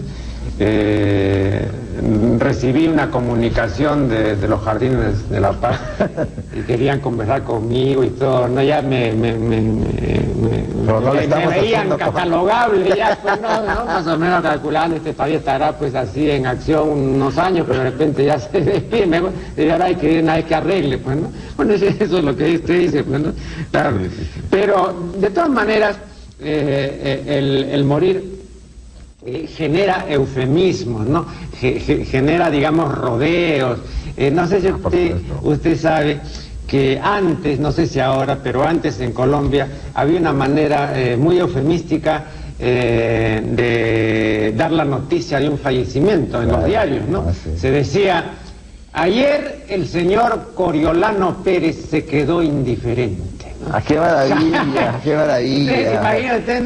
recibí una comunicación de los Jardines de la Paz y querían conversar conmigo y todo, no, ya me veían catalogable, ya, pues, no, más o menos calculando, todavía estará pues así en acción unos años, pero de repente ya se despide, y ahora hay que arregle, pues, ¿no? Bueno, eso es lo que usted dice, pues, ¿no? Claro. Pero, de todas maneras, el morir genera eufemismos, ¿no? Genera, digamos, rodeos. No sé si usted sabe que antes, no sé si ahora, pero antes en Colombia había una manera muy eufemística de dar la noticia de un fallecimiento en los diarios, ¿no? Se decía: ayer el señor Coriolano Pérez se quedó indiferente, ¿no? ¡Ah, qué maravilla! ¡Qué maravilla! Imagínate,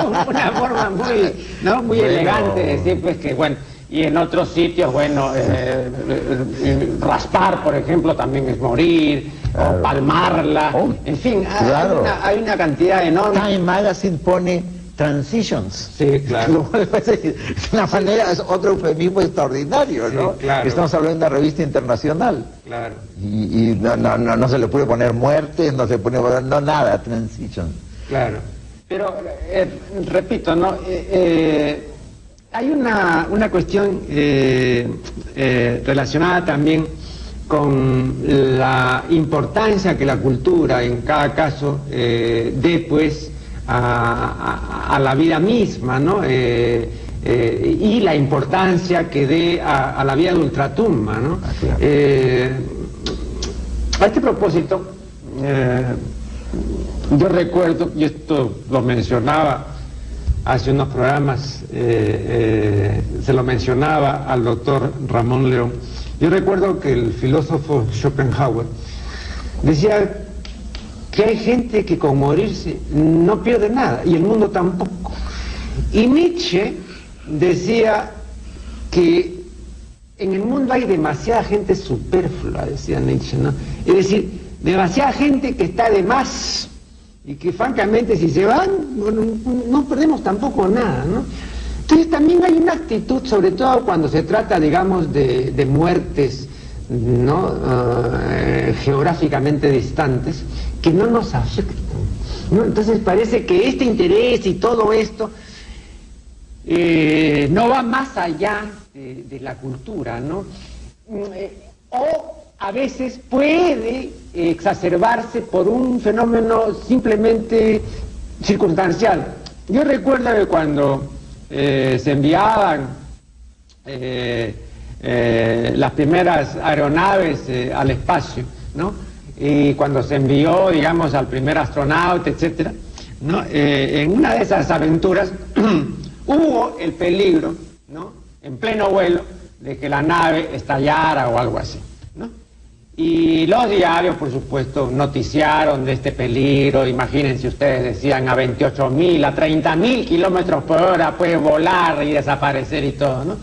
una forma muy, ¿no? Muy bueno, elegante de decir, pues, que bueno. Y en otros sitios, bueno, raspar, por ejemplo, también es morir, claro, o palmarla, en fin, claro, hay una cantidad enorme. Time Magazine pone transitions. Sí, claro. Es una manera, es otro eufemismo extraordinario, ¿no? Sí, claro. Estamos hablando de una revista internacional. Claro. Y no se le puede poner muertes, no se puede poner, no, nada, transitions. Claro. Pero, repito, ¿no? Hay una cuestión relacionada también con la importancia que la cultura en cada caso dé pues a la vida misma, ¿no? Y la importancia que dé a la vida de ultratumba, ¿no? Claro. A este propósito, yo recuerdo, y esto lo mencionaba hace unos programas, se lo mencionaba al doctor Ramón León. Yo recuerdo que el filósofo Schopenhauer decía que hay gente que con morirse no pierde nada, y el mundo tampoco. Y Nietzsche decía que en el mundo hay demasiada gente superflua, decía Nietzsche, ¿no? Es decir, demasiada gente que está de más, y que francamente si se van no perdemos tampoco nada, ¿no? Entonces también hay una actitud, sobre todo cuando se trata, digamos, de muertes, ¿no? Geográficamente distantes, que no nos afectan, ¿no? Entonces parece que este interés y todo esto no va más allá de la cultura, ¿no? O a veces puede exacerbarse por un fenómeno simplemente circunstancial. Yo recuerdo que cuando se enviaban las primeras aeronaves al espacio, ¿no? Y cuando se envió, digamos, al primer astronauta, etcétera, ¿no? En una de esas aventuras hubo el peligro, ¿no? En pleno vuelo, de que la nave estallara o algo así, ¿no? Y los diarios, por supuesto, noticiaron de este peligro. Imagínense ustedes, decían a 28.000, a 30.000 kilómetros por hora puede volar y desaparecer y todo, ¿no?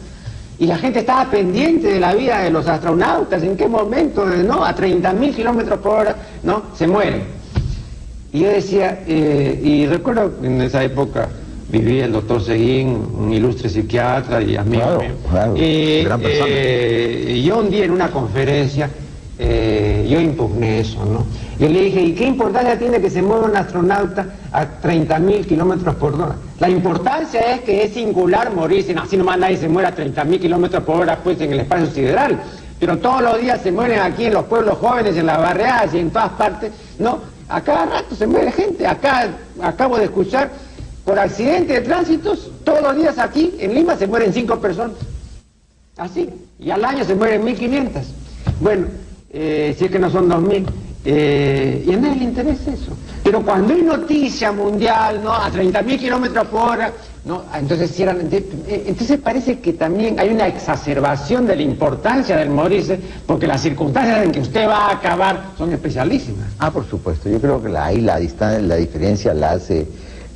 Y la gente estaba pendiente de la vida de los astronautas, en qué momento, ¿no? A 30.000 kilómetros por hora, ¿no? Se mueren. Y yo decía, y recuerdo en esa época vivía el doctor Seguín, un ilustre psiquiatra y amigo mío. Claro, gran persona. Y yo un día en una conferencia, yo impugné eso, ¿no? Yo le dije, ¿y qué importancia tiene que se mueva un astronauta a 30.000 kilómetros por hora? La importancia es que es singular morirse, así nomás nadie se muere a 30.000 kilómetros por hora pues en el espacio sideral, pero todos los días se mueren aquí en los pueblos jóvenes, en las barriadas y en todas partes, ¿no? A cada rato se muere gente. Acá acabo de escuchar, por accidente de tránsitos, todos los días aquí en Lima se mueren 5 personas, así, y al año se mueren 1.500. Bueno, si es que no son 2.000, y a nadie le interesa eso. Pero cuando hay noticia mundial, ¿no? A 30.000 kilómetros por hora, ¿no? Entonces entonces parece que también hay una exacerbación de la importancia del morirse, porque las circunstancias en que usted va a acabar son especialísimas. Por supuesto, yo creo que ahí la diferencia la hace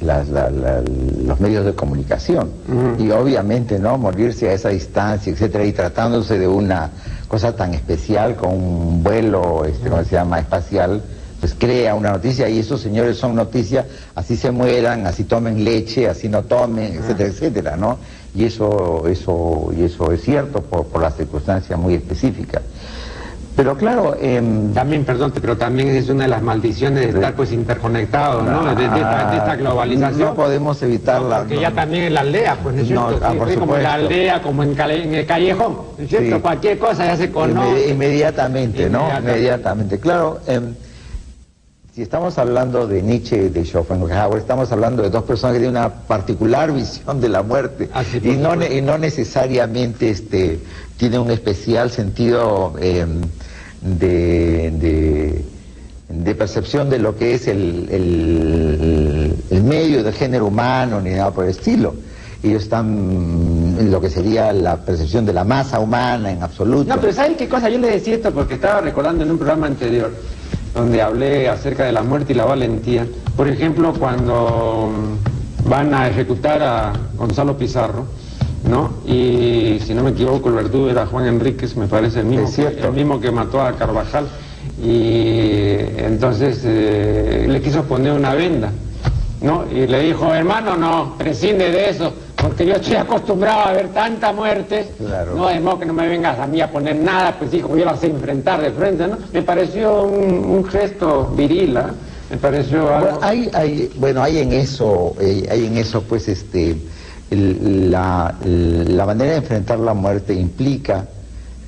los medios de comunicación. Y obviamente, ¿no? Morirse a esa distancia, etcétera, y tratándose de una cosa tan especial como un vuelo, ¿cómo se llama?, espacial, pues crea una noticia, y esos señores son noticias, así se mueran, así tomen leche, así no tomen, etcétera, etcétera, ¿no? Y eso es cierto por las circunstancias muy específicas. Pero claro, también, perdón, pero también es una de las maldiciones de estar pues interconectados, ¿no? De esta globalización. No podemos evitarla. Porque ya también en la aldea, pues, ¿no es cierto? Como en la aldea, como en el callejón, ¿no es cierto? Sí. Cualquier cosa ya se conoce. Inmediatamente, ¿no? Inmediatamente. Claro, Si estamos hablando de Nietzsche y de Schopenhauer, estamos hablando de dos personas que tienen una particular visión de la muerte y no necesariamente tienen un especial sentido de percepción de lo que es el medio del género humano ni nada por el estilo. Ellos están en lo que sería la percepción de la masa humana en absoluto. No, pero ¿saben qué cosa? Yo le decía esto porque estaba recordando en un programa anterior donde hablé acerca de la muerte y la valentía. Por ejemplo, cuando van a ejecutar a Gonzalo Pizarro, ¿no? Y si no me equivoco, el verdugo era Juan Enríquez, me parece, el mismo que mató a Carvajal. Y entonces le quiso poner una venda, ¿no? Y le dijo, hermano, no, prescinde de eso, porque yo estoy acostumbrado a ver tanta muerte, claro. No, de modo que no me vengas a mí a poner nada, pues hijo, yo la sé enfrentar de frente, ¿no? Me pareció un gesto viril, ¿eh? Me pareció algo... Bueno, hay en eso pues la manera de enfrentar la muerte implica,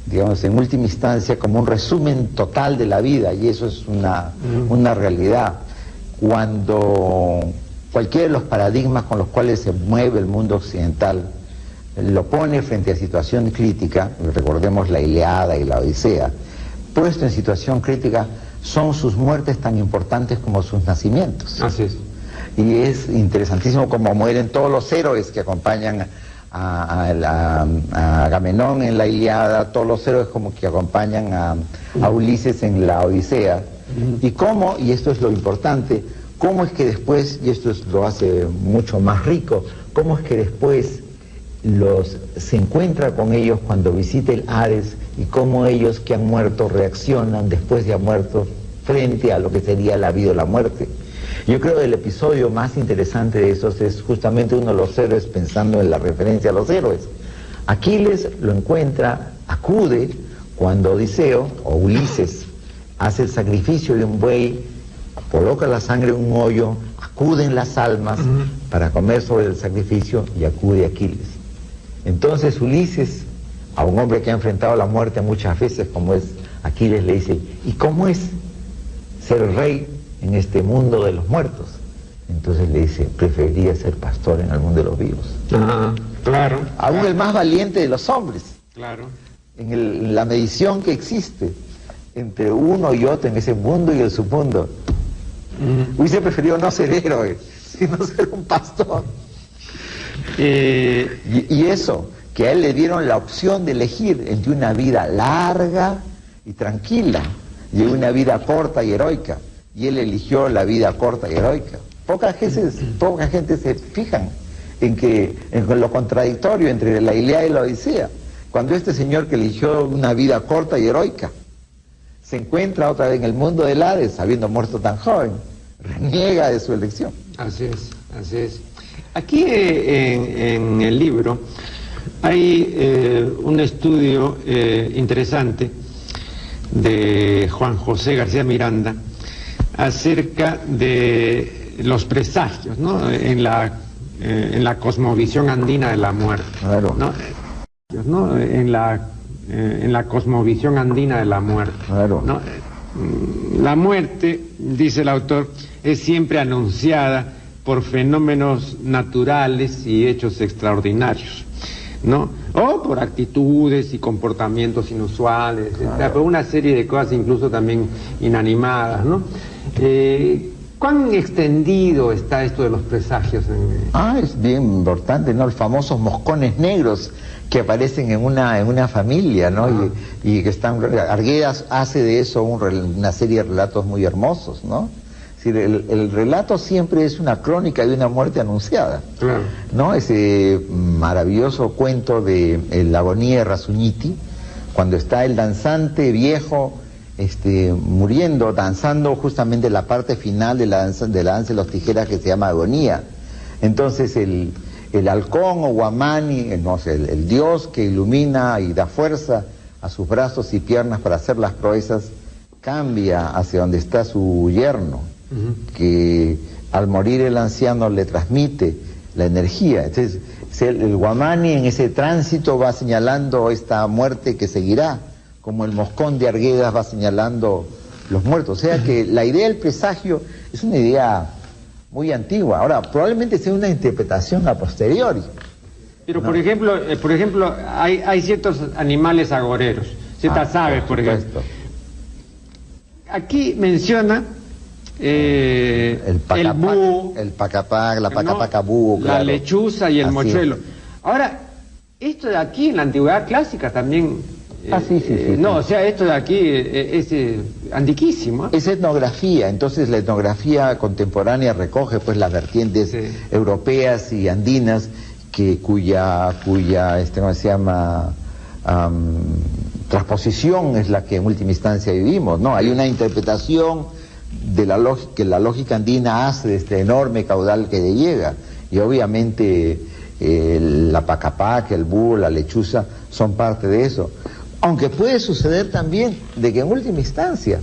digamos, en última instancia, como un resumen total de la vida, y eso es una realidad. Cuando cualquiera de los paradigmas con los cuales se mueve el mundo occidental lo pone frente a situación crítica, recordemos la Ilíada y la Odisea, puesto en situación crítica, son sus muertes tan importantes como sus nacimientos. Así es. Y es interesantísimo como mueren todos los héroes que acompañan a Agamenón en la Ilíada, todos los héroes como que acompañan a Ulises en la Odisea. Y cómo, y esto es lo importante, cómo es que después, y esto lo hace mucho más rico, cómo es que después se encuentra con ellos cuando visita el Hades, y cómo ellos que han muerto reaccionan después de haber muerto frente a lo que sería la vida o la muerte. Yo creo que el episodio más interesante de esos es justamente uno de los héroes, pensando en la referencia a los héroes. Aquiles lo encuentra, acude cuando Odiseo o Ulises hace el sacrificio de un buey, coloca la sangre en un hoyo, acuden las almas para comer sobre el sacrificio y acude Aquiles. Entonces Ulises, a un hombre que ha enfrentado la muerte muchas veces como es Aquiles, le dice, ¿y cómo es ser rey en este mundo de los muertos? Entonces le dice, preferiría ser pastor en el mundo de los vivos. Claro. Aún el más valiente de los hombres. Claro. En la medición que existe entre uno y otro en ese mundo y el submundo. Hubiese preferido no ser héroe, sino ser un pastor. Y eso, que a él le dieron la opción de elegir entre una vida larga y tranquila y una vida corta y heroica. Y él eligió la vida corta y heroica. Poca gente se fijan en lo contradictorio entre la Ilíada y la Odisea. Cuando este señor que eligió una vida corta y heroica se encuentra otra vez en el mundo del Hades, habiendo muerto tan joven, reniega de su elección. Así es, así es. Aquí en el libro hay un estudio interesante de Juan José García Miranda acerca de los presagios, ¿no? En la cosmovisión andina de la muerte. Claro. ¿No? En la cosmovisión andina de la muerte. Claro. ¿No? La muerte, dice el autor, es siempre anunciada por fenómenos naturales y hechos extraordinarios, ¿no? O por actitudes y comportamientos inusuales, claro. Por una serie de cosas incluso también inanimadas, ¿no? ¿Cuán extendido está esto de los presagios? Es bien importante, ¿no? Los famosos moscones negros que aparecen en una familia, ¿no? Y que están... Arguedas hace de eso una serie de relatos muy hermosos, ¿no? Es decir, el relato siempre es una crónica de una muerte anunciada, claro. ¿no? Ese maravilloso cuento de la agonía de Rasuñiti, cuando está el danzante viejo muriendo, danzando justamente la parte final de la danza de los tijeras que se llama agonía. Entonces el halcón o Guamani, el dios que ilumina y da fuerza a sus brazos y piernas para hacer las proezas, cambia hacia donde está su yerno, que al morir el anciano le transmite la energía. Entonces el Guamani en ese tránsito va señalando esta muerte que seguirá, como el moscón de Arguedas va señalando los muertos. O sea que la idea del presagio es una idea muy antigua. Ahora, probablemente sea una interpretación a posteriori. Pero, ¿no? Por ejemplo, hay ciertos animales agoreros, ciertas aves, por ejemplo. Aquí menciona el búho, el pacapac, la pacapaca búho, claro, la lechuza y el mochuelo. Ahora, esto de aquí en la antigüedad clásica también... o sea, esto de aquí es antiquísimo. Es etnografía, entonces la etnografía contemporánea recoge pues las vertientes europeas y andinas cuya ¿cómo se llama? Transposición es la que en última instancia vivimos, ¿no? Hay una interpretación de que la lógica andina hace de este enorme caudal que le llega, y obviamente la pacapac, el búho, la lechuza son parte de eso. Aunque puede suceder también de que en última instancia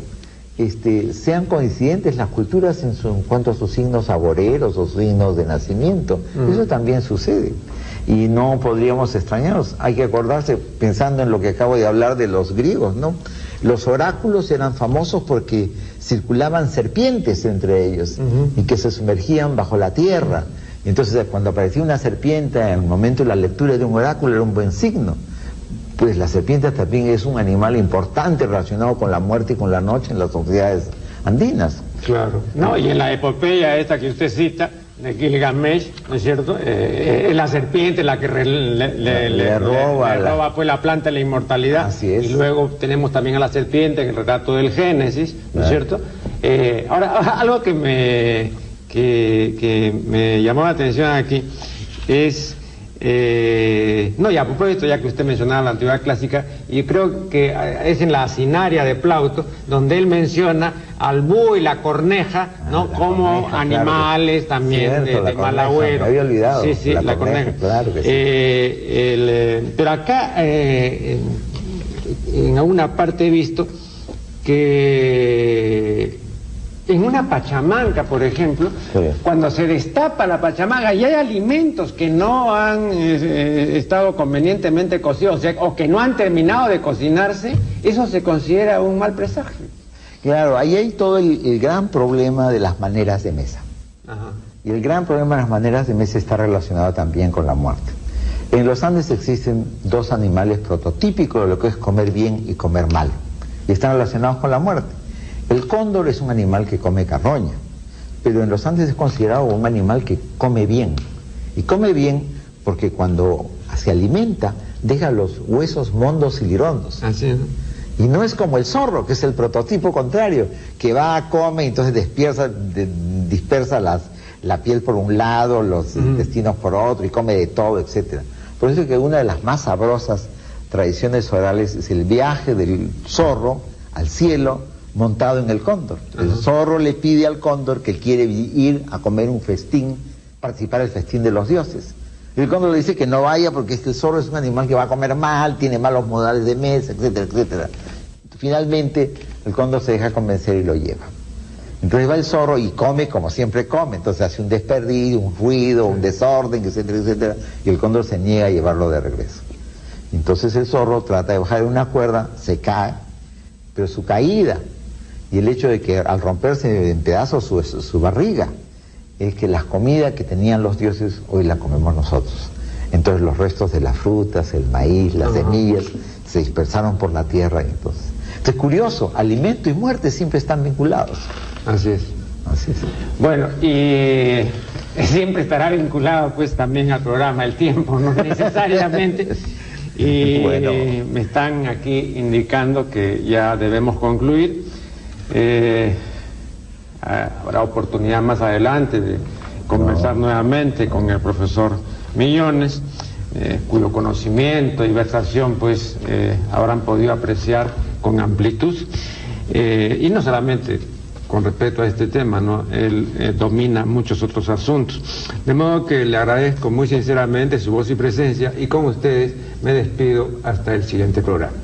sean coincidentes las culturas en cuanto a sus signos agoreros o signos de nacimiento. Eso también sucede. Y no podríamos extrañarnos. Hay que acordarse, pensando en lo que acabo de hablar de los griegos, ¿no? Los oráculos eran famosos porque circulaban serpientes entre ellos y que se sumergían bajo la tierra. Y entonces cuando aparecía una serpiente en el momento de la lectura de un oráculo era un buen signo. Pues la serpiente también es un animal importante relacionado con la muerte y con la noche en las sociedades andinas. Claro. No, y en la epopeya esta que usted cita, de Gilgamesh, ¿no es cierto? Es la serpiente la que le roba pues la planta de la inmortalidad. Así es. Y luego tenemos también a la serpiente en el relato del Génesis, ¿no es cierto? Ahora, algo que me llamó la atención aquí es... no, y a propósito, ya que usted mencionaba la antigüedad clásica, y creo que es en la Cinaria de Plauto, donde él menciona al búho y la corneja, ¿no? Como corneja, animales, claro, también cierto, de mal agüero. Me había olvidado. Sí, la corneja. Claro que sí. Pero acá, en alguna parte he visto que en una pachamanca, por ejemplo, cuando se destapa la pachamanca y hay alimentos que no han estado convenientemente cocidos, o que no han terminado de cocinarse, eso se considera un mal presagio. Claro, ahí hay todo el gran problema de las maneras de mesa. Ajá. Y el gran problema de las maneras de mesa está relacionado también con la muerte. En los Andes existen dos animales prototípicos de lo que es comer bien y comer mal, y están relacionados con la muerte. El cóndor es un animal que come carroña, pero en los Andes es considerado un animal que come bien. Y come bien porque cuando se alimenta deja los huesos mondos y lirondos. Así es. Y no es como el zorro, que es el prototipo contrario, que va, come y entonces dispersa la piel por un lado, los intestinos por otro, y come de todo, etc. Por eso es que una de las más sabrosas tradiciones orales es el viaje del zorro al cielo montado en el cóndor. El zorro le pide al cóndor que quiere ir a comer un festín, participar del festín de los dioses. Y el cóndor le dice que no vaya porque el zorro es un animal que va a comer mal, tiene malos modales de mesa, etcétera, etcétera. Finalmente el cóndor se deja convencer y lo lleva. Entonces va el zorro y come como siempre come, entonces hace un desperdicio, un ruido, un desorden, etcétera, etcétera, y el cóndor se niega a llevarlo de regreso. Entonces el zorro trata de bajar de una cuerda, se cae, pero su caída y el hecho de que al romperse en pedazos su barriga es que las comidas que tenían los dioses hoy las comemos nosotros. Entonces los restos de las frutas, el maíz, las semillas se dispersaron por la tierra. Entonces es curioso, alimento y muerte siempre están vinculados. Así es. Así es. Bueno, y siempre estará vinculado pues también al programa El Tiempo, no necesariamente. Y bueno, me están aquí indicando que ya debemos concluir. Habrá oportunidad más adelante de conversar nuevamente con el profesor Millones, cuyo conocimiento y versación pues habrán podido apreciar con amplitud, y no solamente con respecto a este tema, ¿no? Él domina muchos otros asuntos. De modo que le agradezco muy sinceramente su voz y presencia, y con ustedes me despido hasta el siguiente programa.